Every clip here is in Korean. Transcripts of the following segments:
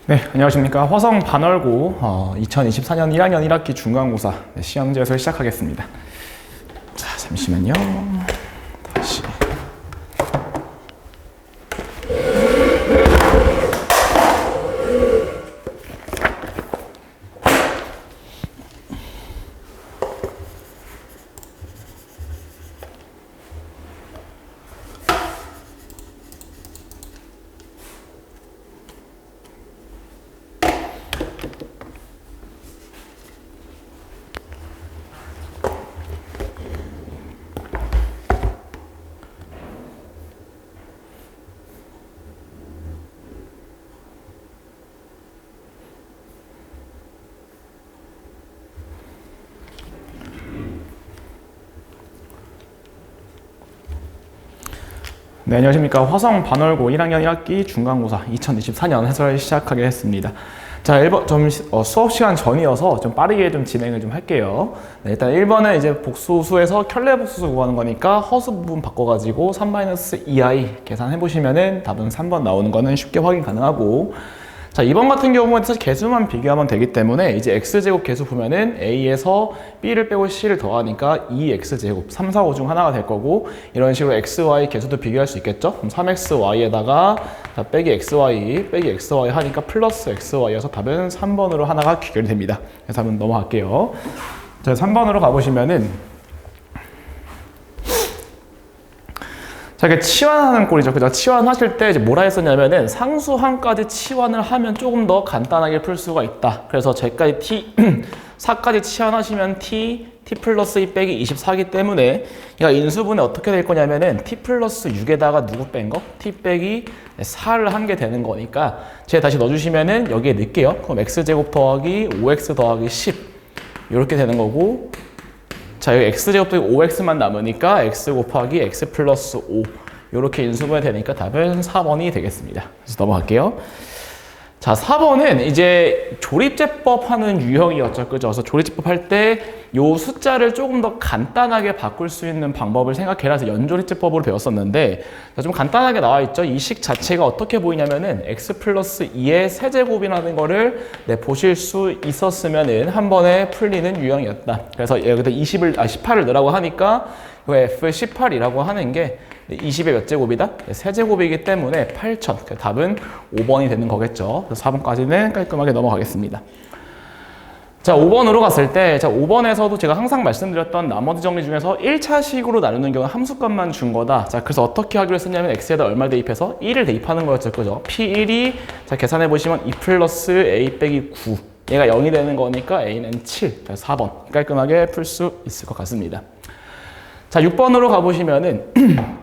네, 안녕하십니까. 화성 반월고 2024년 1학년 1학기 중간고사 시험지에서 시작하겠습니다. 자, 잠시만요. 다시. 네, 안녕하십니까. 화성 반월고 1학년 1학기 중간고사 2024년 해설 시작하겠습니다. 자, 1번 수업 시간 전이어서 좀 빠르게 좀 진행을 좀 할게요. 네, 일단 1번은 이제 복소수에서 켤레 복소수 구하는 거니까 허수 부분 바꿔가지고 3-2i 계산해 보시면은 답은 3번 나오는 거는 쉽게 확인 가능하고, 자, 2번 같은 경우는 사실 개수만 비교하면 되기 때문에 이제 x제곱 개수 보면은 a에서 b를 빼고 c를 더하니까 2x제곱 3, 4, 5 중 하나가 될 거고, 이런 식으로 x, y 개수도 비교할 수 있겠죠? 그럼 3xy에다가 빼기 xy 하니까 플러스 xy여서 답은 3번으로 하나가 귀결이 됩니다. 그래서 한번 넘어갈게요. 자, 3번으로 가보시면은 자, 이렇게 치환하는 꼴이죠. 그죠? 치환하실 때 이제 뭐라 했었냐면은 상수항까지 치환을 하면 조금 더 간단하게 풀 수가 있다. 그래서 제까지 t, 4까지 치환하시면 t 플러스 2 빼기 24이기 때문에, 그러니까 인수분해 어떻게 될 거냐면은 t 플러스 6에다가 누구 뺀 거? t 빼기 4를 한 게 되는 거니까 제가 다시 넣어주시면은 여기에 넣을게요. 그럼 x제곱 더하기 5x 더하기 10 이렇게 되는 거고, 자, 여기 x제곱 더하기 5x만 남으니까 x 곱하기 x 플러스 5 이렇게 인수분해 되니까 답은 4번이 되겠습니다. 그래서 넘어갈게요. 자, 4번은 이제 조립제법 하는 유형이었죠. 그죠? 그래서 조립제법 할 때 요 숫자를 조금 더 간단하게 바꿀 수 있는 방법을 생각해라 해서 연조립제법으로 배웠었는데, 좀 간단하게 나와 있죠. 이 식 자체가 어떻게 보이냐면은 x 플러스 2의 세제곱이라는 거를 보실 수 있었으면은 한 번에 풀리는 유형이었다. 그래서 여기다 18을 넣으라고 하니까 f18이라고 하는 게 20의 몇 제곱이다? 세제곱이기 때문에 8000. 답은 5번이 되는 거겠죠. 그래서 4번까지는 깔끔하게 넘어가겠습니다. 자, 5번으로 갔을 때, 자, 5번에서도 제가 항상 말씀드렸던 나머지 정리 중에서 1차식으로 나누는 경우는 함수값만 준 거다. 자, 그래서 어떻게 하기로 했었냐면 x에다 얼마를 대입해서 1을 대입하는 거였죠. 그죠? P1이, 자, 계산해 보시면 2 플러스 a 빼기 9. 얘가 0이 되는 거니까 a는 7. 그래서 4번. 깔끔하게 풀 수 있을 것 같습니다. 자, 6번으로 가보시면은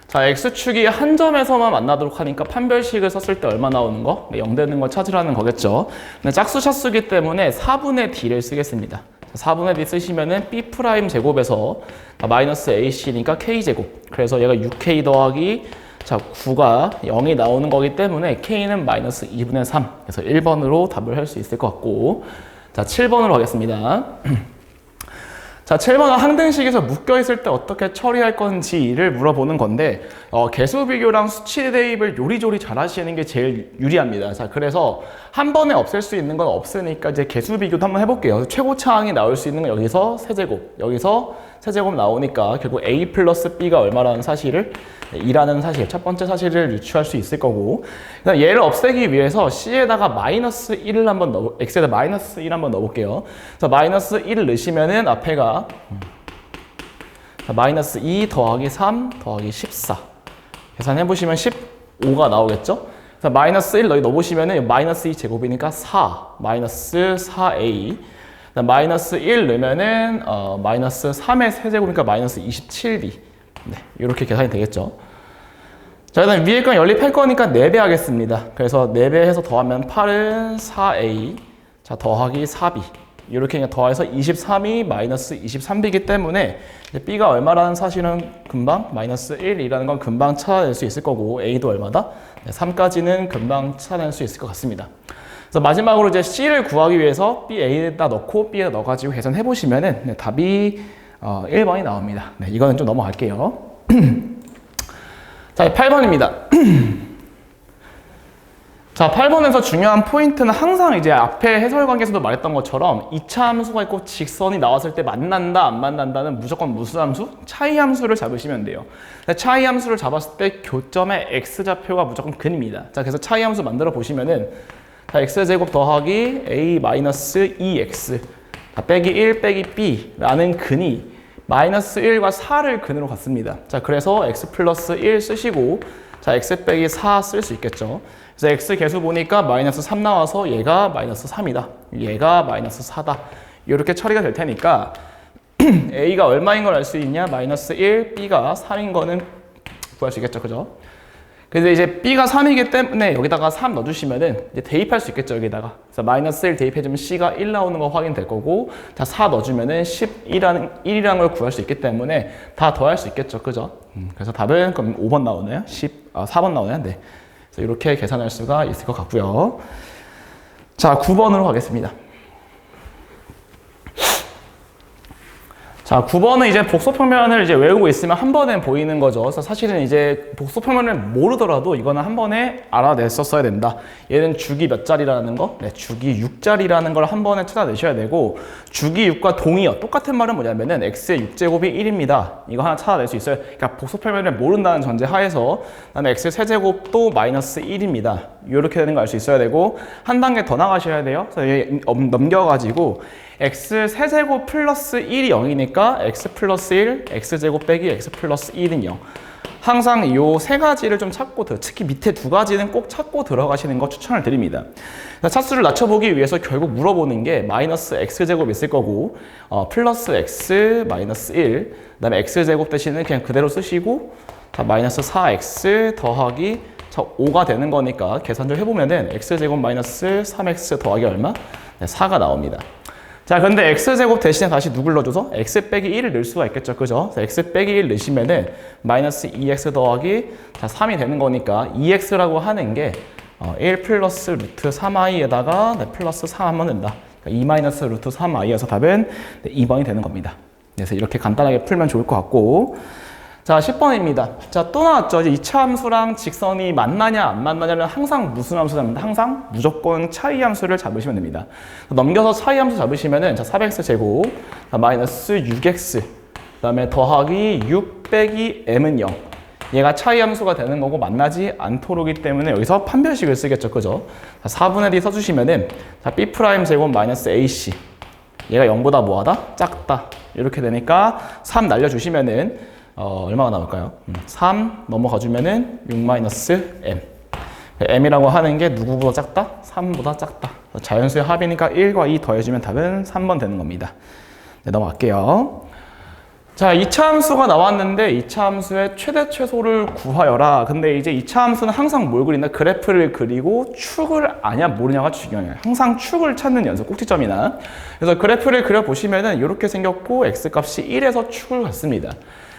자, x축이 한 점에서만 만나도록 하니까 판별식을 썼을 때 얼마 나오는 거? 0 되는 거 찾으라는 거겠죠. 근데 짝수 샷수기 때문에 4분의 d를 쓰겠습니다. 4분의 d 쓰시면은 b 프라임 제곱에서 마이너스 ac니까 k제곱. 그래서 얘가 6k 더하기, 자, 9가 0이 나오는 거기 때문에 k는 마이너스 2분의 3. 그래서 1번으로 답을 할 수 있을 것 같고, 자, 7번으로 가겠습니다. 자, 7번은 항등식에서 묶여있을 때 어떻게 처리할 건지를 물어보는 건데, 개수 비교랑 수치 대입을 요리조리 잘 하시는 게 제일 유리합니다. 자, 그래서 한 번에 없앨 수 있는 건 없으니까 이제 개수 비교도 한번 해볼게요. 최고차항이 나올 수 있는 건 여기서 세제곱, 여기서 세제곱 나오니까 결국 a 플러스 b가 얼마라는 사실을, 2라는 사실, 첫 번째 사실을 유추할 수 있을 거고, 얘를 없애기 위해서 c에다가 마이너스 1을 한번 x에다 마이너스 1 한번 넣어볼게요. 그래서 마이너스 1을 넣으시면은 앞에가 마이너스 2 더하기 3 더하기 14 계산해보시면 15가 나오겠죠? 그래서 마이너스 1 넣어보시면은 마이너스 2 제곱이니까 4 마이너스 4a, 마이너스 1 넣으면은 마이너스 3의 세제곱이니까 마이너스 27b. 네, 이렇게 계산이 되겠죠. 자, 일단 위에 건 연립할 거니까 4배 하겠습니다. 그래서 4배 해서 더하면 8은 4a, 자, 더하기 4b. 이렇게 그냥 더해서 23이 마이너스 23b이기 때문에 b가 얼마라는 사실은 금방 마이너스 1이라는 건 금방 찾아낼 수 있을 거고, a도 얼마다? 3까지는 금방 찾아낼 수 있을 것 같습니다. 그래서 마지막으로 이제 c를 구하기 위해서 b a에다 넣고 b에다 넣어가지고 계산해 보시면은 답이 1번이 나옵니다. 네, 이거는 좀 넘어갈게요. 자, 8번입니다. 자, 8번에서 중요한 포인트는 항상 이제 앞에 해설 관계에서도 말했던 것처럼 2차 함수가 있고 직선이 나왔을 때 만난다, 안 만난다는 무조건 무슨 함수? 차이 함수를 잡으시면 돼요. 차이 함수를 잡았을 때 교점의 x좌표가 무조건 근입니다. 자, 그래서 차이 함수 만들어 보시면은 자, x제곱 더하기 a 마이너스 2x 빼기 1 빼기 b라는 근이 마이너스 1과 4를 근으로 갖습니다. 자, 그래서 x 플러스 1 쓰시고 자, x 빼기 4 쓸 수 있겠죠. 그래서 x 개수 보니까 마이너스 3 나와서 얘가 마이너스 3이다. 얘가 마이너스 4다. 이렇게 처리가 될 테니까 a가 얼마인 걸 알 수 있냐? 마이너스 1, b가 3인 거는 구할 수 있겠죠. 그죠? 그래서 이제 b가 3이기 때문에 여기다가 3 넣어주시면은 이제 대입할 수 있겠죠. 여기다가. 그래서 마이너스 1 대입해주면 c가 1 나오는 거 확인될 거고, 자, 4 넣어주면은 1이라는 걸 구할 수 있기 때문에 다 더할 수 있겠죠. 그죠? 그래서 답은 그럼 5번 나오네요. 4번 나오네요. 네. 그래서 이렇게 계산할 수가 있을 것 같고요. 자, 9번으로 가겠습니다. 자, 9번은 이제 복소평면을 이제 외우고 있으면 한 번에 보이는 거죠. 그래서 사실은 이제 복소평면을 모르더라도 이거는 한 번에 알아냈었어야 된다. 얘는 주기 몇 자리라는 거? 네, 주기 6자리라는 걸 한 번에 찾아내셔야 되고, 주기 6과 동의어. 똑같은 말은 뭐냐면은 x의 6제곱이 1입니다. 이거 하나 찾아낼 수 있어요. 그러니까 복소평면을 모른다는 전제 하에서 그다음에 x의 세제곱도 마이너스 1입니다. 이렇게 되는 거 알 수 있어야 되고, 한 단계 더 나가셔야 돼요. 그래서 얘 넘겨가지고 x 세제곱 플러스 1이 0이니까 x 플러스 1, x제곱 빼기 x 플러스 1은 0. 항상 이 세 가지를 좀 찾고, 특히 밑에 두 가지는 꼭 찾고 들어가시는 거 추천을 드립니다. 차수를 낮춰보기 위해서 결국 물어보는 게 마이너스 x제곱 있을 거고, 플러스 x 마이너스 1, 그 다음에 x제곱 대신에 그냥 그대로 쓰시고, 자, 마이너스 4x 더하기 자, 5가 되는 거니까 계산 좀 해보면은 x제곱 마이너스 3x 더하기 얼마? 네, 4가 나옵니다. 자, 근데 x제곱 대신에 다시 누굴 넣어줘서 x 빼기 1을 넣을 수가 있겠죠. 그죠? x 빼기 1 넣으시면은 마이너스 2x 더하기 자, 3이 되는 거니까 2x라고 하는 게 1 플러스 루트 3i에다가 네, 플러스 3 하면 된다. 그러니까 2 마이너스 루트 3i에서 답은 네, 2번이 되는 겁니다. 그래서 이렇게 간단하게 풀면 좋을 것 같고, 자, 10번입니다. 자, 또 나왔죠. 이제 2차 함수랑 직선이 만나냐 안 만나냐는 항상 무슨 함수 잡는다? 항상 무조건 차이 함수를 잡으시면 됩니다. 넘겨서 차이 함수 잡으시면은 자, 400x 제곱 마이너스 6x 그다음에 더하기 6 빼기 m은 0. 얘가 차이 함수가 되는 거고 만나지 않도록이기 때문에 여기서 판별식을 쓰겠죠. 그죠? 자, 4분의 d 써주시면은 자, b 프라임 제곱 마이너스 ac 얘가 0보다 뭐하다? 작다. 이렇게 되니까 3 날려주시면은 얼마가 나올까요? 3 넘어가주면은 6-m. m이라고 하는 게 누구보다 작다? 3보다 작다. 자연수의 합이니까 1과 2 더해주면 답은 3번 되는 겁니다. 네, 넘어갈게요. 자, 2차 함수가 나왔는데 2차 함수의 최대 최소를 구하여라. 근데 이제 2차 함수는 항상 뭘 그린다? 그래프를 그리고 축을 아냐 모르냐가 중요해요. 항상 축을 찾는 연습, 꼭지점이나. 그래서 그래프를 그려보시면은 이렇게 생겼고 x값이 1에서 축을 갖습니다.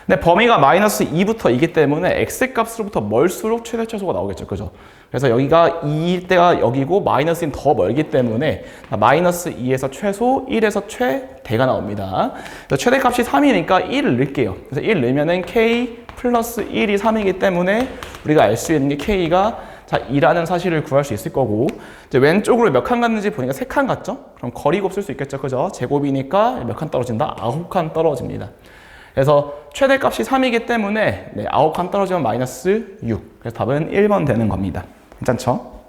근데 범위가 마이너스 2부터 2이기 때문에 x값으로부터 멀수록 최대 최소가 나오겠죠. 그죠? 그래서 여기가 2일 때가 여기고 마이너스 2는 더 멀기 때문에 마이너스 2에서 최소, 1에서 최대가 나옵니다. 그래서 최대값이 3이니까 1을 넣을게요. 그래서 1 넣으면은 k 플러스 1이 3이기 때문에 우리가 알 수 있는 게 k가 자, 2라는 사실을 구할 수 있을 거고, 이제 왼쪽으로 몇 칸 갔는지 보니까 3칸 갔죠? 그럼 거리곱 쓸 수 있겠죠. 그죠? 제곱이니까 몇 칸 떨어진다? 9칸 떨어집니다. 그래서 최대값이 3이기 때문에 네, 9칸 떨어지면 마이너스 6. 그래서 답은 1번 되는 겁니다. 괜찮죠?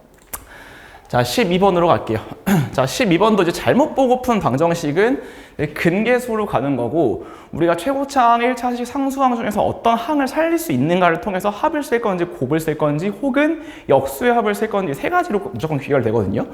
자, 12번으로 갈게요. 자, 12번도 이제 잘못 보고 푼 방정식은 근계수로 가는 거고, 우리가 최고차항 1차식 상수항 중에서 어떤 항을 살릴 수 있는가를 통해서 합을 쓸 건지 곱을 쓸 건지 혹은 역수의 합을 쓸 건지 세 가지로 무조건 귀결되거든요.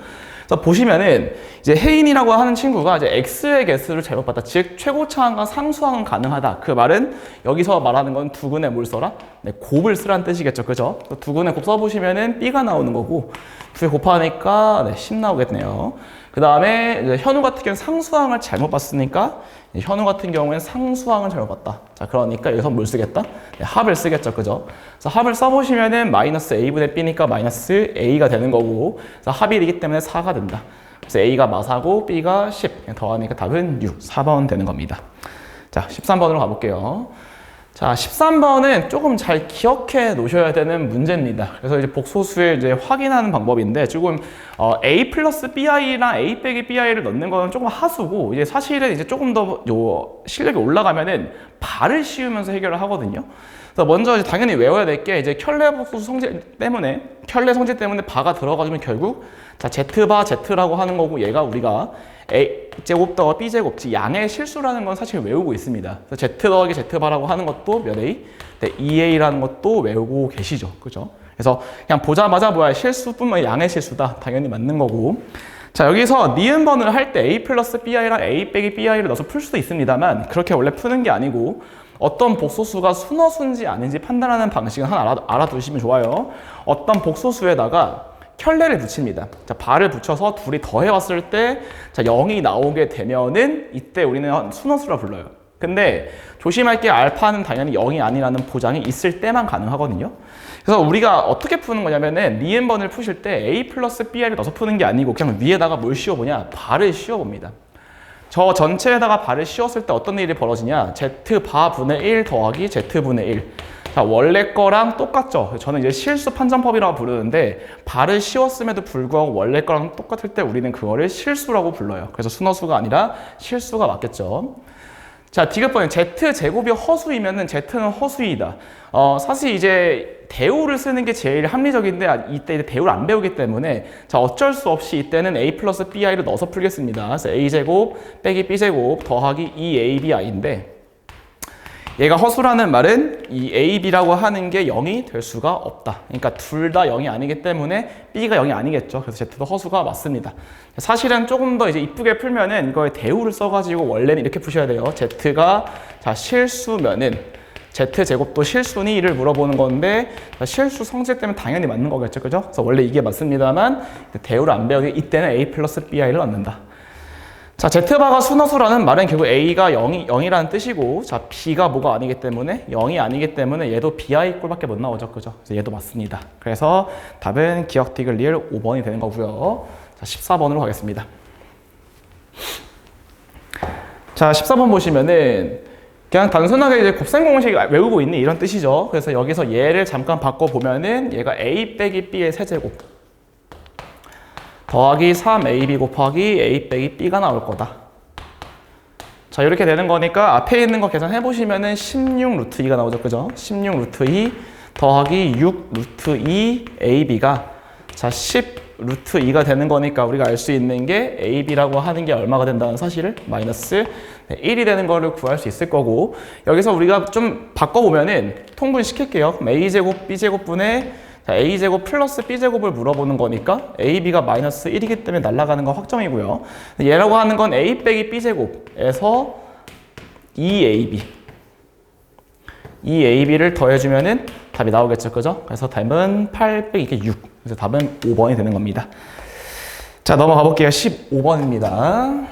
그래서 보시면은 이제 혜인이라고 하는 친구가 이제 x의 개수를 잘못 봤다. 즉 최고차항과 상수항은 가능하다. 그 말은 여기서 말하는 건 두근에 뭘 써라? 네, 곱을 쓰라는 뜻이겠죠. 그죠? 두근에 곱 써보시면은 b가 나오는 거고, 2에 곱하니까 네, 10 나오겠네요. 그 다음에 현우 같은 경우는 상수항을 잘못 봤으니까 현우 같은 경우에는 상수항을 잘못 봤다. 자, 그러니까 여기서 뭘 쓰겠다? 네, 합을 쓰겠죠. 그죠? 그래서 합을 써보시면은 마이너스 a분의 b니까 마이너스 a가 되는 거고, 그래서 합이 되기 때문에 4가 된다. 그래서 a가 마사고 b가 10. 더하니까 답은 6. 4번 되는 겁니다. 자, 13번으로 가볼게요. 자, 13번은 조금 잘 기억해 놓으셔야 되는 문제입니다. 그래서 이제 복소수에 이제 확인하는 방법인데 조금 a 플러스 bi랑 a 빼기 bi를 넣는 거는 조금 하수고 이제 사실은 이제 조금 더 실력이 올라가면은 발을 씌우면서 해결을 하거든요. 그래서 먼저 이제 당연히 외워야 될 게 이제 켤레 복소수 성질 때문에 켤레 성질 때문에 바가 들어가지면 결국 자 z바 z라고 하는 거고 얘가 우리가 a 제곱 더하기 b 제곱 즉 양의 실수라는 건 사실 외우고 있습니다. 그래서 z 더하기 z바라고 하는 것도 몇 a? 네, 2a라는 것도 외우고 계시죠, 그죠? 그래서 그냥 보자마자 뭐야 실수뿐만 아니라 양의 실수다 당연히 맞는 거고. 자 여기서 니은번을 할 때 a 플러스 bi랑 a 빼기 bi를 넣어서 풀 수도 있습니다만 그렇게 원래 푸는 게 아니고 어떤 복소수가 순어수인지 아닌지 판단하는 방식은 하나 알아두시면 좋아요. 어떤 복소수에다가 켤레를 붙입니다. 자, 발을 붙여서 둘이 더해왔을 때 자, 0이 나오게 되면은 이때 우리는 순어수라 불러요. 근데 조심할 게 알파는 당연히 0이 아니라는 보장이 있을 때만 가능하거든요. 그래서 우리가 어떻게 푸는 거냐면은 니은번을 푸실 때 a 플러스 bi를 넣어서 푸는 게 아니고 그냥 위에다가 뭘 씌워보냐? 발을 씌워봅니다. 저 전체에다가 발을 씌웠을 때 어떤 일이 벌어지냐? z바 분의 1 더하기 z분의 1. 자, 원래 거랑 똑같죠? 저는 이제 실수 판정법이라고 부르는데 발을 씌웠음에도 불구하고 원래 거랑 똑같을 때 우리는 그거를 실수라고 불러요. 그래서 순어수가 아니라 실수가 맞겠죠. 자, 디귿번에 z제곱이 허수이면은 z는 허수이다. 사실 이제 대우를 쓰는 게 제일 합리적인데 이때 대우를 안 배우기 때문에 자 어쩔 수 없이 이때는 a 플러스 bi를 넣어서 풀겠습니다. 그래서 a제곱 빼기 b제곱 더하기 2ab이인데 얘가 허수라는 말은 이 a, b라고 하는 게 0이 될 수가 없다. 그러니까 둘 다 0이 아니기 때문에 b가 0이 아니겠죠. 그래서 z도 허수가 맞습니다. 사실은 조금 더 이제 이쁘게 풀면은 이거에 대우를 써가지고 원래는 이렇게 푸셔야 돼요. z가 자 실수면은 z제곱도 실수니 이를 물어보는 건데 실수 성질 때문에 당연히 맞는 거겠죠, 그죠? 그래서 원래 이게 맞습니다만 대우를 안 배우게 이때는 a 플러스 bi를 넣는다. 자, z바가 순어수라는 말은 결국 a가 0이라는 뜻이고 자, b가 뭐가 아니기 때문에 0이 아니기 때문에 얘도 bi 꼴밖에 못 나오죠, 그죠? 그래서 얘도 맞습니다. 그래서 답은 기억 디귿 리을 5번이 되는 거고요. 자, 14번으로 가겠습니다. 자, 14번 보시면은 그냥 단순하게 이제 곱셈 공식 외우고 있는 이런 뜻이죠. 그래서 여기서 얘를 잠깐 바꿔보면은 얘가 a 빼기 b의 세제곱 더하기 3ab 곱하기 a 빼기 b가 나올 거다. 자, 이렇게 되는 거니까 앞에 있는 거 계산해보시면은 16 루트 2가 나오죠, 그죠? 16 루트 2 더하기 6 루트 2 ab가 자, 10 루트 2가 되는 거니까 우리가 알 수 있는 게 ab라고 하는 게 얼마가 된다는 사실을 마이너스 1이 되는 거를 구할 수 있을 거고 여기서 우리가 좀 바꿔보면은 통분시킬게요. 그럼 a제곱 b제곱분의 a제곱 플러스 b제곱을 물어보는 거니까 ab가 마이너스 1이기 때문에 날아가는 건 확정이고요. 얘라고 하는 건 a 빼기 b제곱에서 2ab를 더해주면은 답이 나오겠죠, 그죠? 그래서 답은 8 빼기 이게 6. 그래서 답은 5번이 되는 겁니다. 자, 넘어가 볼게요. 15번입니다.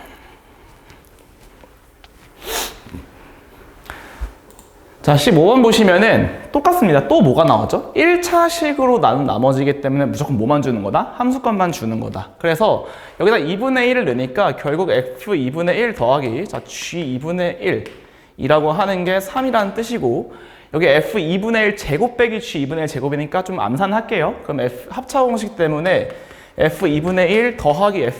자, 15번 보시면은 똑같습니다. 또 뭐가 나왔죠? 1차식으로 나눠지기 때문에 무조건 뭐만 주는 거다? 함수값만 주는 거다. 그래서 여기다 2분의 1을 넣으니까 결국 f 2분의 1 더하기 자, g 2분의 1 이라고 하는 게 3이라는 뜻이고 여기 f 2분의 1 제곱 빼기 g 2분의 1 제곱이니까 좀 암산할게요. 그럼 f 합차 공식 때문에 f 2분의 1 더하기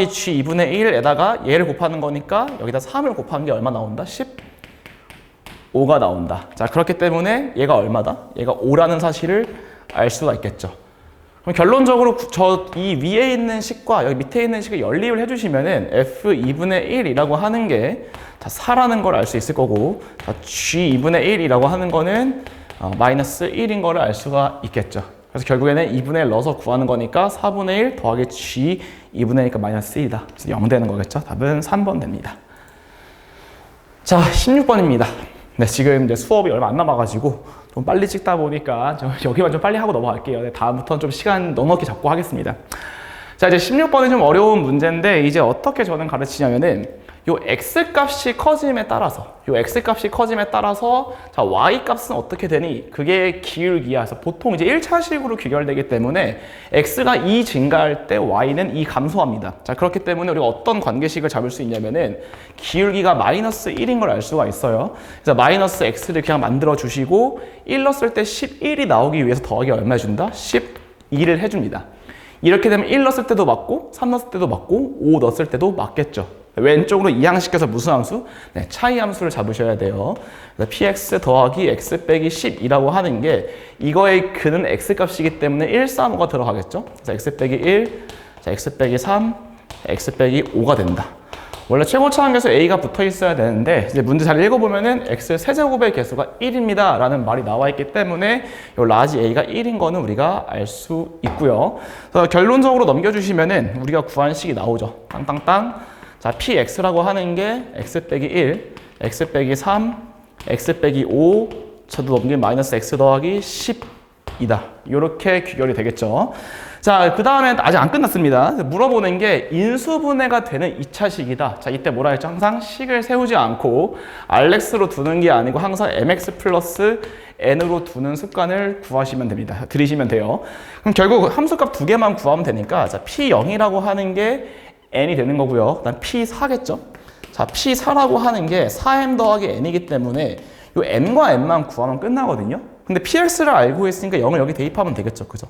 g 2분의 1에다가 얘를 곱하는 거니까 여기다 3을 곱한 게 얼마 나온다? 15가 나온다. 자, 그렇기 때문에 얘가 얼마다? 얘가 5라는 사실을 알 수가 있겠죠. 그럼 결론적으로 이 위에 있는 식과 여기 밑에 있는 식을 연립을 해주시면은 f 2분의 1이라고 하는 게 자, 4라는 걸 알 수 있을 거고 자, g 2분의 1이라고 하는 거는 마이너스 1인 거를 알 수가 있겠죠. 그래서 결국에는 2분의 1 넣어서 구하는 거니까 4분의 1 더하기 g 2분의 1이니까 마이너스 1이다. 그래서 0 되는 거겠죠. 답은 3번 됩니다. 자, 16번입니다. 네, 지금 이제 수업이 얼마 안 남아가지고 좀 빨리 찍다 보니까 여기만 좀 빨리 하고 넘어갈게요. 네, 다음부터는 좀 시간 넉넉히 잡고 하겠습니다. 자, 이제 16번은 좀 어려운 문제인데 이제 어떻게 저는 가르치냐면은 요 x값이 커짐에 따라서 자 y값은 어떻게 되니? 그게 기울기야. 그래서 보통 이제 1차식으로 귀결되기 때문에 x가 2 증가할 때 y는 2 감소합니다. 자 그렇기 때문에 우리가 어떤 관계식을 잡을 수 있냐면은 기울기가 마이너스 1인 걸 알 수가 있어요. 그래서 마이너스 x를 그냥 만들어 주시고 1 넣었을 때 11이 나오기 위해서 더하기 얼마 해준다? 12를 해줍니다. 이렇게 되면 1 넣었을 때도 맞고 3 넣었을 때도 맞고 5 넣었을 때도 맞겠죠. 왼쪽으로 이항시켜서 무슨 함수? 네, 차이 함수를 잡으셔야 돼요. 그래서 px 더하기 x 빼기 10이라고 하는 게 이거의 근은 x값이기 때문에 1, 3, 5가 들어가겠죠. 그래서 x 빼기 1, 자, x 빼기 3, x 빼기 5가 된다. 원래 최고차 함수에서 a가 붙어 있어야 되는데 이제 문제 잘 읽어보면은 x 세제곱의 개수가 1입니다 라는 말이 나와 있기 때문에 요 라지 a가 1인 거는 우리가 알 수 있고요. 그래서 결론적으로 넘겨주시면은 우리가 구한 식이 나오죠. 땅땅땅. 자, px라고 하는 게 x 빼기 1, x 빼기 3, x 빼기 5, 저도 넘긴 마이너스 x 더하기 10이다. 이렇게 귀결이 되겠죠. 자, 그 다음에 아직 안 끝났습니다. 물어보는 게 인수분해가 되는 2차식이다. 자, 이때 뭐라 했죠? 항상 식을 세우지 않고 rx로 두는 게 아니고 항상 mx 플러스 n으로 두는 습관을 구하시면 됩니다. 들이시면 돼요. 그럼 결국 함수값 두 개만 구하면 되니까 자, p0이라고 하는 게 n이 되는 거고요. 그다음 p4겠죠? 자, p4라고 하는 게 4m 더하기 n이기 때문에 요 m과 n만 구하면 끝나거든요. 근데 px를 알고 있으니까 0을 여기 대입하면 되겠죠. 그죠?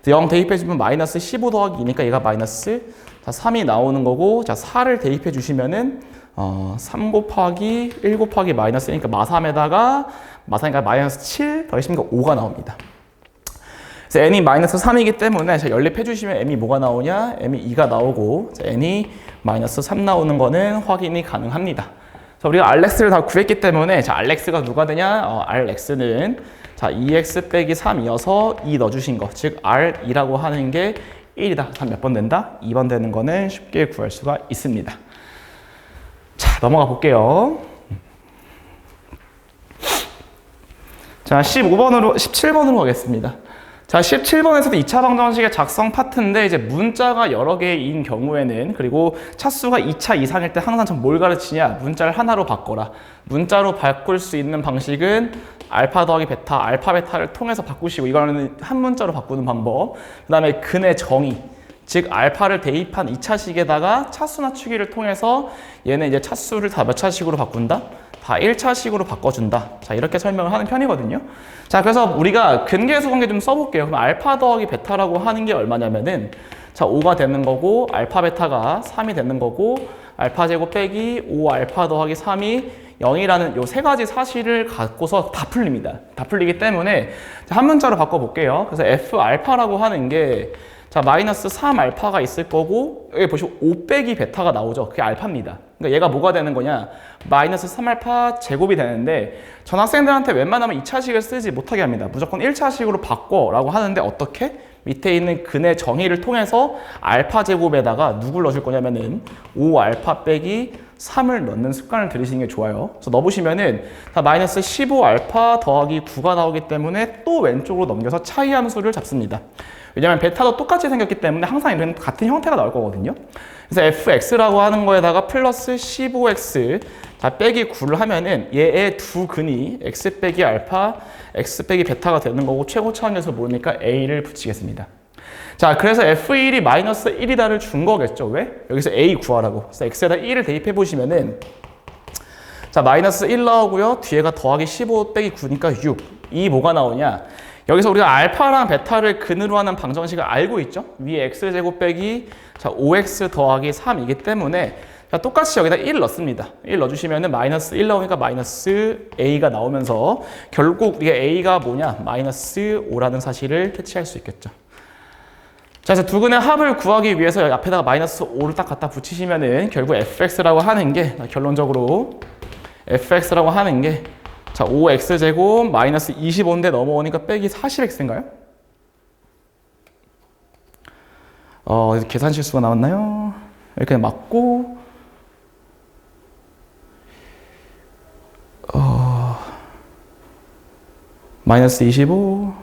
0 대입해주면 마이너스 15 더하기 2니까 얘가 마이너스 자, 3이 나오는 거고 자, 4를 대입해 주시면은 3 곱하기 1 곱하기 마이너스 1니까 마3에다가 마3이니까 마이너스 7 더하시면 5가 나옵니다. 그래서 n이 마이너스 3이기 때문에 자, 연립해 주시면 m이 뭐가 나오냐? m이 2가 나오고 자, n이 마이너스 3 나오는 거는 확인이 가능합니다. 그래서 우리가 rx를 다 구했기 때문에 자, rx가 누가 되냐? rx는 자, 2x 빼기 3이어서 2 넣어주신 거. 즉, r2라고 하는 게 1이다. 3 몇 번 된다? 2번 되는 거는 쉽게 구할 수가 있습니다. 자, 넘어가 볼게요. 자, 17번으로 가겠습니다. 자, 17번에서도 2차 방정식의 작성 파트인데 이제 문자가 여러 개인 경우에는 그리고 차수가 2차 이상일 때 항상 전 뭘 가르치냐? 문자를 하나로 바꿔라. 문자로 바꿀 수 있는 방식은 알파 더하기 베타, 알파 베타를 통해서 바꾸시고 이거는 한 문자로 바꾸는 방법. 그 다음에 근의 정의, 즉 알파를 대입한 2차식에다가 차수나 추기를 통해서 얘는 이제 차수를 다 몇 차식으로 바꾼다? 다 1차식으로 바꿔준다. 자, 이렇게 설명을 하는 편이거든요. 자, 그래서 우리가 근계수 관계 좀 써볼게요. 그럼 알파 더하기 베타라고 하는 게 얼마냐면은 자, 5가 되는 거고 알파 베타가 3이 되는 거고 알파 제곱 빼기 5 알파 더하기 3이 0이라는 요 세 가지 사실을 갖고서 다 풀립니다. 다 풀리기 때문에 한 문자로 바꿔볼게요. 그래서 f 알파라고 하는 게 자, 마이너스 3 알파가 있을 거고 여기 보시면 5 빼기 베타가 나오죠. 그게 알파입니다. 그러니까 얘가 뭐가 되는 거냐? 마이너스 3 알파 제곱이 되는데 전 학생들한테 웬만하면 2차식을 쓰지 못하게 합니다. 무조건 1차식으로 바꿔라고 하는데 어떻게? 밑에 있는 근의 정의를 통해서 알파 제곱에다가 누굴 넣어줄 거냐면은 5 알파 빼기 3을 넣는 습관을 들이시는 게 좋아요. 그래서 넣어보시면은 다 마이너스 15 알파 더하기 9가 나오기 때문에 또 왼쪽으로 넘겨서 차이 함수를 잡습니다. 왜냐면 베타도 똑같이 생겼기 때문에 항상 이런 같은 형태가 나올 거거든요. 그래서 fx라고 하는 거에다가 플러스 15x 자 빼기 9를 하면은 얘의 두 근이 x 빼기 알파, x 빼기 베타가 되는 거고 최고차항에서 모르니까 a를 붙이겠습니다. 자, 그래서 f1이 마이너스 1이다를 준 거겠죠. 왜? 여기서 a 구하라고. 그래서 x에다 1을 대입해 보시면은 자, 마이너스 1 나오고요. 뒤에가 더하기 15 빼기 9니까 6. 이 뭐가 나오냐? 여기서 우리가 알파랑 베타를 근으로 하는 방정식을 알고 있죠? 위에 x제곱 빼기 자 5x 더하기 3이기 때문에 자, 똑같이 여기다 1 넣습니다. 1 넣어주시면 마이너스 1 나오니까 마이너스 a가 나오면서 결국 우리가 a가 뭐냐? 마이너스 5라는 사실을 캐치할 수 있겠죠. 자, 그래서 두 근의 합을 구하기 위해서 여기 앞에다가 마이너스 5를 딱 갖다 붙이시면은 결국 fx라고 하는 게 결론적으로 fx라고 하는 게 자, 5x제곱 마이너스 25인데 넘어오니까 빼기 40x인가요? 계산 실수가 나왔나요? 이렇게 맞고 마이너스 25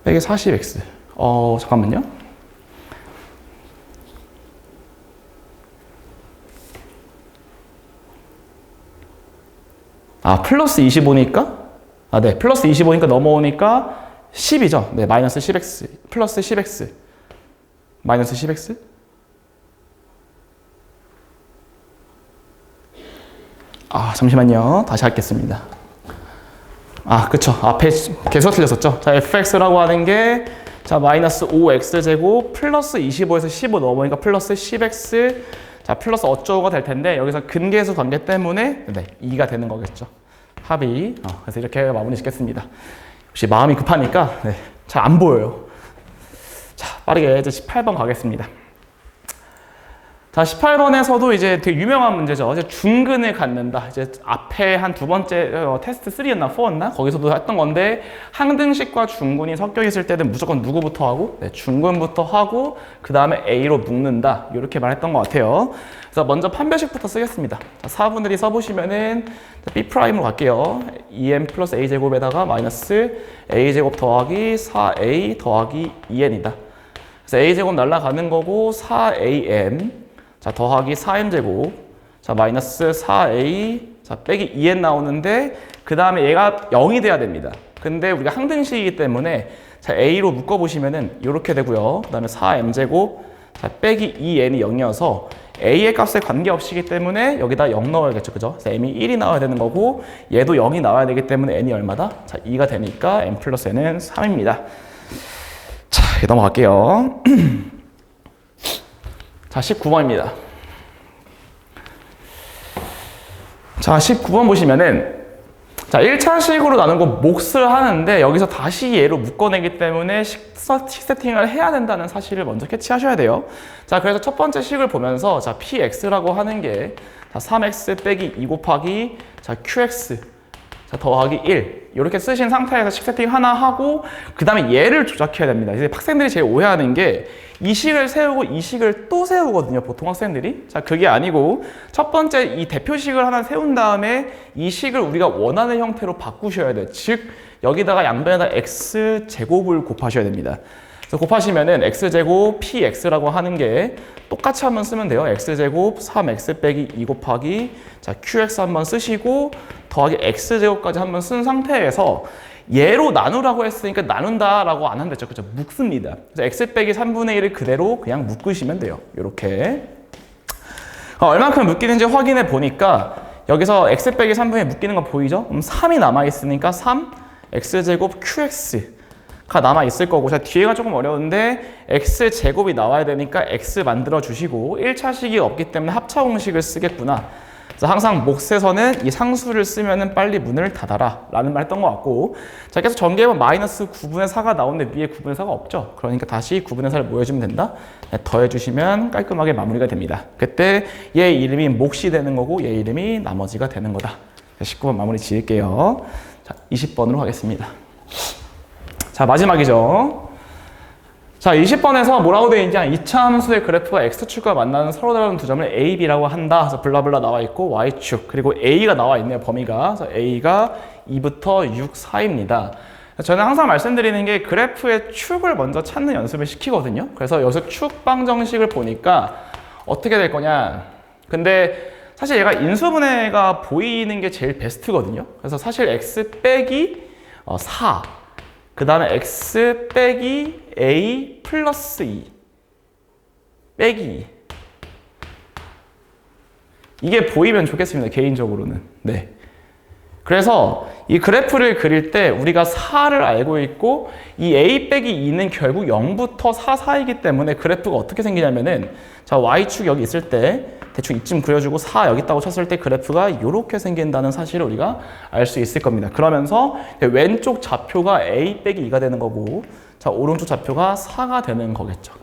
빼기 40x 잠깐만요. 플러스 25니까? 네, 플러스 25니까 넘어오니까 10이죠. 네, 마이너스 10x, 플러스 10x, 마이너스 10x. 잠시만요. 다시 하겠습니다. 그쵸. 앞에 개수가 틀렸었죠. 자, fx라고 하는 게, 자, 마이너스 5x제곱, 플러스 25에서 15 넘어오니까 플러스 10x, 자, 플러스 어쩌고가 될 텐데, 여기서 근계수 관계 때문에, 네, 2가 되는 거겠죠. 합이. 그래서 이렇게 마무리 짓겠습니다. 혹시 마음이 급하니까, 네, 잘 안 보여요. 자, 빠르게 이제 18번 가겠습니다. 자, 18번에서도 이제 되게 유명한 문제죠. 이제 중근을 갖는다. 이제 앞에 한 두 번째 테스트 3였나 4였나? 거기서도 했던 건데, 항등식과 중근이 섞여 있을 때는 무조건 누구부터 하고, 네, 중근부터 하고, 그 다음에 A로 묶는다. 이렇게 말했던 것 같아요. 그래서 먼저 판별식부터 쓰겠습니다. 자, 4분의 1 써보시면은 B'으로 갈게요. 2n 플러스 A제곱에다가 마이너스 A제곱 더하기 4A 더하기 2n이다. 그래서 A제곱 날라가는 거고, 4am 자, 더하기 4m제곱, 자, 마이너스 4a, 자, 빼기 2n 나오는데, 그 다음에 얘가 0이 돼야 됩니다. 근데 우리가 항등식이기 때문에, 자, a로 묶어보시면은, 이렇게 되고요. 그 다음에 4m제곱, 자, 빼기 2n이 0이어서, a의 값에 관계없이기 때문에, 여기다 0 넣어야겠죠. 그죠? 그래서 m이 1이 나와야 되는 거고, 얘도 0이 나와야 되기 때문에 n이 얼마다? 자, 2가 되니까 m 플러스 n은 3입니다. 자, 넘어갈게요. 자, 19번입니다. 자, 19번 보시면은, 자, 1차식으로 나눈 거 몫을 하는데, 여기서 다시 얘로 묶어내기 때문에 식 세팅을 해야 된다는 사실을 먼저 캐치하셔야 돼요. 자, 그래서 첫 번째 식을 보면서, 자, px라고 하는 게, 자, 3x 빼기 2 곱하기, 자, qx, 자, 더하기 1. 이렇게 쓰신 상태에서 식 세팅 하나 하고, 그 다음에 얘를 조작해야 됩니다. 이제 학생들이 제일 오해하는 게, 이 식을 세우고 이 식을 또 세우거든요. 보통 학생들이. 자, 그게 아니고 첫 번째 이 대표식을 하나 세운 다음에 이 식을 우리가 원하는 형태로 바꾸셔야 돼요. 즉 여기다가 양변에다 x제곱을 곱하셔야 됩니다. 그래서 곱하시면은 x제곱 px라고 하는 게 똑같이 한번 쓰면 돼요. x제곱 3x 빼기 2 곱하기 자 qx 한번 쓰시고 더하기 x제곱까지 한번 쓴 상태에서 얘로 나누라고 했으니까 나눈다라고 안 한댔죠. 그죠? 묶습니다. 그래서 x 빼기 3분의 1을 그대로 그냥 묶으시면 돼요. 이렇게. 얼만큼 묶이는지 확인해 보니까 여기서 x 빼기 3분의 1 묶이는 거 보이죠? 그럼 3이 남아있으니까 3, x제곱 qx가 남아있을 거고 자 뒤에가 조금 어려운데 x제곱이 나와야 되니까 x 만들어 주시고 1차식이 없기 때문에 합차 공식을 쓰겠구나. 그래서 항상 몫에서는 이 상수를 쓰면은 빨리 문을 닫아라 라는 말 했던 것 같고 자 계속 전개해보면 마이너스 9분의 4가 나오는데 위에 9분의 4가 없죠. 그러니까 다시 9분의 4를 모여주면 된다. 네, 더해주시면 깔끔하게 마무리가 됩니다. 그때 얘 이름이 몫이 되는 거고 얘 이름이 나머지가 되는 거다. 19번 마무리 지을게요. 자 20번으로 가겠습니다. 자 마지막이죠. 자 20번에서 뭐라고 되어 있냐 2차 함수의 그래프가 x축과 만나는 서로 다른 두 점을 a, b라고 한다. 그래서 블라블라 나와 있고 y축 그리고 a가 나와 있네요. 범위가. 그래서 a가 2부터 6 사이입니다. 저는 항상 말씀드리는 게 그래프의 축을 먼저 찾는 연습을 시키거든요. 그래서 여기서 축 방정식을 보니까 어떻게 될 거냐. 근데 사실 얘가 인수분해가 보이는 게 제일 베스트거든요. 그래서 사실 x 빼기 4 그 다음에 x 빼기 a 플러스 2 빼기 2 이게 보이면 좋겠습니다. 개인적으로는. 네. 그래서 이 그래프를 그릴 때 우리가 4를 알고 있고 이 a 빼기 2는 결국 0부터 4 사이이기 때문에 그래프가 어떻게 생기냐면은 자 y축 여기 있을 때 대충 이쯤 그려주고 4 여기 있다고 쳤을 때 그래프가 이렇게 생긴다는 사실을 우리가 알 수 있을 겁니다. 그러면서 왼쪽 좌표가 a 빼기 2가 되는 거고 자 오른쪽 좌표가 4가 되는 거겠죠.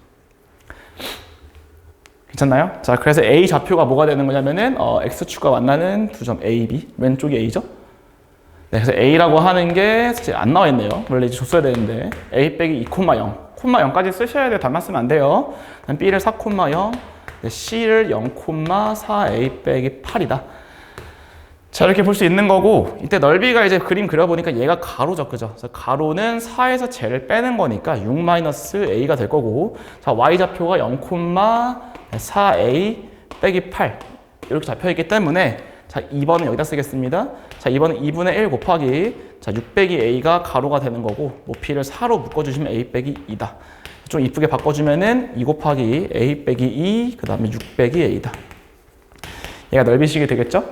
괜찮나요? 자 그래서 a 좌표가 뭐가 되는 거냐면은 x축과 만나는 두 점 a, b 왼쪽이 a죠. 네, 그래서 a라고 하는 게 사실 안 나와 있네요. 원래 이제 줬어야 되는데 a 빼기 2, 0, 0까지 쓰셔야 돼요. 답만 쓰면 안 돼요. b를 4, 0, c를 0, 4a 빼기 8이다. 자 이렇게 볼 수 있는 거고 이때 넓이가 이제 그림 그려보니까 얘가 가로죠. 그죠? 그래서 가로는 4에서 쟤를 빼는 거니까 6-a가 될 거고 자 y좌표가 0, 4a 빼기 8 이렇게 잡혀있기 때문에 자, 2번은 여기다 쓰겠습니다. 자, 2번은 2분의 1 곱하기 자, 6 빼기 a가 가로가 되는 거고 높이를 4로 묶어주시면 a 빼기 2다. 좀 이쁘게 바꿔주면은 2 곱하기 a 빼기 2, 그 다음에 6 빼기 a다. 얘가 넓이식이 되겠죠?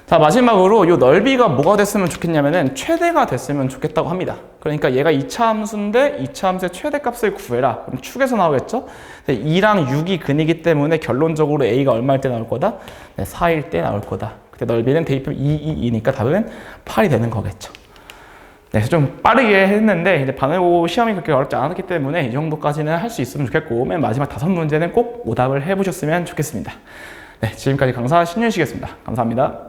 자, 마지막으로 이 넓이가 뭐가 됐으면 좋겠냐면은 최대가 됐으면 좋겠다고 합니다. 그러니까 얘가 2차 함수인데 2차 함수의 최대값을 구해라. 그럼 축에서 나오겠죠? 2랑 6이 근이기 때문에 결론적으로 a가 얼마일 때 나올 거다? 네, 4일 때 나올 거다. 그때 넓이는 대입하면 2니까 답은 8이 되는 거겠죠. 네, 좀 빠르게 했는데 이제 반응고 시험이 그렇게 어렵지 않았기 때문에 이 정도까지는 할 수 있으면 좋겠고 맨 마지막 5문제는 꼭 오답을 해보셨으면 좋겠습니다. 네, 지금까지 강사 신윤식이었습니다. 감사합니다.